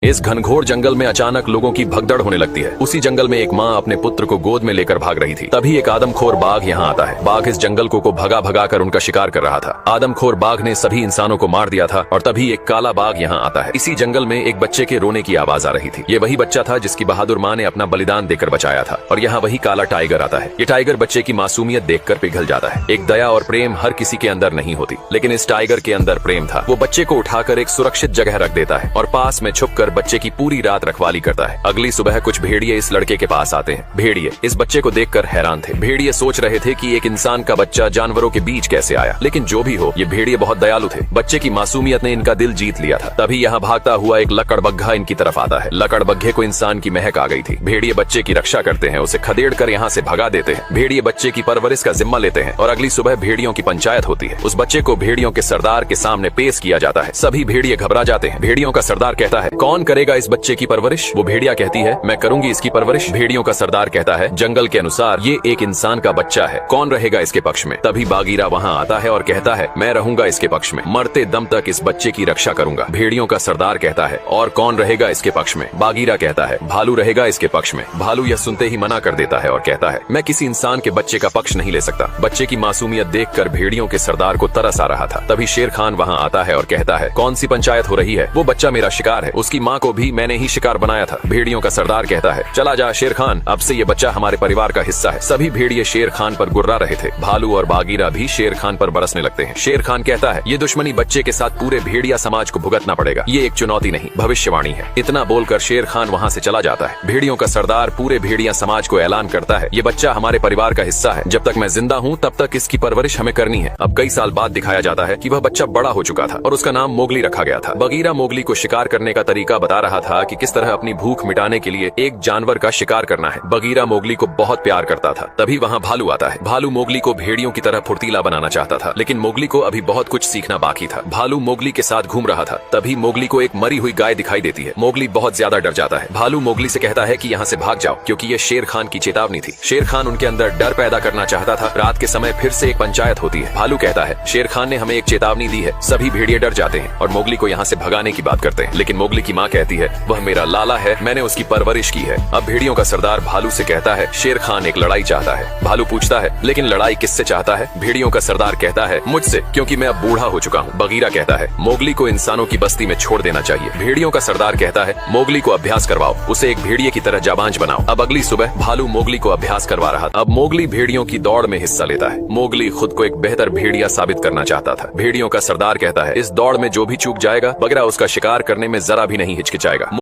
इस घनघोर जंगल में अचानक लोगों की भगदड़ होने लगती है। उसी जंगल में एक माँ अपने पुत्र को गोद में लेकर भाग रही थी। तभी एक आदमखोर बाघ यहाँ आता है। बाघ इस जंगल को भगा भगा कर उनका शिकार कर रहा था। आदमखोर बाघ ने सभी इंसानों को मार दिया था और तभी एक काला बाघ यहाँ आता है। इसी जंगल में एक बच्चे के रोने की आवाज आ रही थी। ये वही बच्चा था जिसकी बहादुर माँ ने अपना बलिदान देकर बचाया था। और यहाँ वही काला टाइगर आता है। ये टाइगर बच्चे की मासूमियत देखकर पिघल जाता है। एक दया और प्रेम हर किसी के अंदर नहीं होती, लेकिन इस टाइगर के अंदर प्रेम था। वो बच्चे को उठाकर एक सुरक्षित जगह रख देता है और पास में छुपकर बच्चे की पूरी रात रखवाली करता है। अगली सुबह कुछ भेड़िए इस लड़के के पास आते हैं। भेड़िए इस बच्चे को देखकर हैरान थे। भेड़िए सोच रहे थे कि एक इंसान का बच्चा जानवरों के बीच कैसे आया, लेकिन जो भी हो, ये भेड़िए बहुत दयालु थे। बच्चे की मासूमियत ने इनका दिल जीत लिया था। तभी यहाँ भागता हुआ एक लकड़बग्घा इनकी तरफ आता है। लकड़बग्घे को इंसान की महक आ गई थी। भेड़िए बच्चे की रक्षा करते हैं, उसे खदेड़ कर यहाँ से भगा देते हैं। भेड़िए बच्चे की परवरिश का जिम्मा लेते हैं और अगली सुबह भेड़ियों की पंचायत होती है। उस बच्चे को भेड़ियों के सरदार के सामने पेश किया जाता है। सभी भेड़िए घबरा जाते हैं। भेड़ियों का सरदार कहता है, कौन करेगा इस बच्चे की परवरिश? वो भेड़िया कहती है, मैं करूंगी इसकी परवरिश। भेड़ियों का सरदार कहता है, जंगल के अनुसार ये एक इंसान का बच्चा है, कौन रहेगा इसके पक्ष में? तभी बागीरा वहाँ आता है और कहता है, मैं रहूंगा इसके पक्ष में, मरते दम तक इस बच्चे की रक्षा करूंगा। भेड़ियों का सरदार कहता है, और कौन रहेगा इसके पक्ष में? बागीरा कहता है, भालू रहेगा इसके पक्ष में। भालू यह सुनते ही मना कर देता है और कहता है, मैं किसी इंसान के बच्चे का पक्ष नहीं ले सकता। बच्चे की मासूमियत देखकर भेड़ियों के सरदार को तरस आ रहा था। तभी शेर खान वहाँ आता है और कहता है, कौन सी पंचायत हो रही है? वो बच्चा मेरा शिकार है, उसकी माँ को भी मैंने ही शिकार बनाया था। भेड़ियों का सरदार कहता है, चला जा शेर खान, अब से ये बच्चा हमारे परिवार का हिस्सा है। सभी भेड़िए शेर खान पर गुर्रा रहे थे। भालू और बागीरा भी शेर खान पर बरसने लगते हैं। शेर खान कहता है, ये दुश्मनी बच्चे के साथ पूरे भेड़िया समाज को भुगतना पड़ेगा। ये एक चुनौती नहीं, भविष्यवाणी है। इतना बोलकर शेर खान वहाँ से चला जाता है। भेड़ियों का सरदार पूरे भेड़िया समाज को ऐलान करता है, ये बच्चा हमारे परिवार का हिस्सा है। जब तक मैं जिंदा हूँ तब तक इसकी परवरिश हमें करनी है। अब कई साल बाद दिखाया जाता है कि वह बच्चा बड़ा हो चुका था और उसका नाम मोगली रखा गया था। बगीरा मोगली को शिकार करने का तरीका बता रहा था कि किस तरह अपनी भूख मिटाने के लिए एक जानवर का शिकार करना है। बगीरा मोगली को बहुत प्यार करता था। तभी वहाँ भालू आता है। भालू मोगली को भेड़ियों की तरह फुर्तीला बनाना चाहता था, लेकिन मोगली को अभी बहुत कुछ सीखना बाकी था। भालू मोगली के साथ घूम रहा था। तभी मोगली को एक मरी हुई गाय दिखाई देती है। मोगली बहुत ज्यादा डर जाता है। भालू मोगली से कहता है कि यहाँ से भाग जाओ, क्योंकि ये शेर खान की चेतावनी थी। शेर खान उनके अंदर डर पैदा करना चाहता था। रात के समय फिर से एक पंचायत होती है। भालू कहता है, शेर खान ने हमें एक चेतावनी दी है। सभी भेड़िए डर जाते हैं और मोगली को यहाँ से भगाने की बात करते हैं, लेकिन मोगली की माँ कहती है, वह मेरा लाला है, मैंने उसकी परवरिश की है। अब भेड़ियों का सरदार भालू से कहता है, शेर खान एक लड़ाई चाहता है। भालू पूछता है, लेकिन लड़ाई किससे चाहता है? भेड़ियों का सरदार कहता है, मुझसे, क्योंकि मैं अब बूढ़ा हो चुका हूँ। बगीरा कहता है, मोगली को इंसानों की बस्ती में छोड़ देना चाहिए। भेड़ियों का सरदार कहता है, मोगली को अभ्यास करवाओ, उसे एक भेड़िए की तरह जाबांज बनाओ। अब अगली सुबह भालू मोगली को अभ्यास करवा रहा था। अब मोगली भेड़ियों की दौड़ में हिस्सा लेता है। मोगली खुद को एक बेहतर भेड़िया साबित करना चाहता था। भेड़ियों का सरदार कहता है, इस दौड़ में जो भी चूक जाएगा, बगीरा उसका शिकार करने में जरा भी नहीं हिचकिचाएगा।